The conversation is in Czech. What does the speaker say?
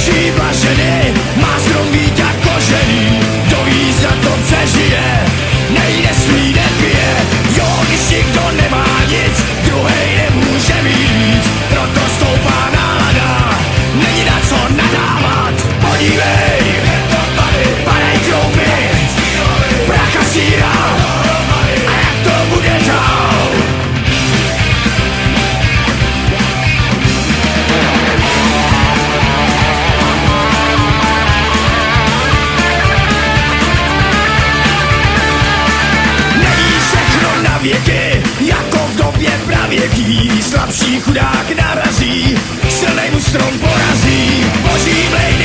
Boží blaženy, má strom být jako kožený. Kdo ví, za to přežije, nejde svý, nepije. Jo, když nikdo nemá nic, druhej nemůže mít víc. Proto stoupá nálada, není na co nadávat. Podívej, padaj kroupy, prach a síra, a jak to bude dál? Není všechno na věky, jako v době pravěký. Slabší chudák narazí, silnej mu strom porazí. Boží mlej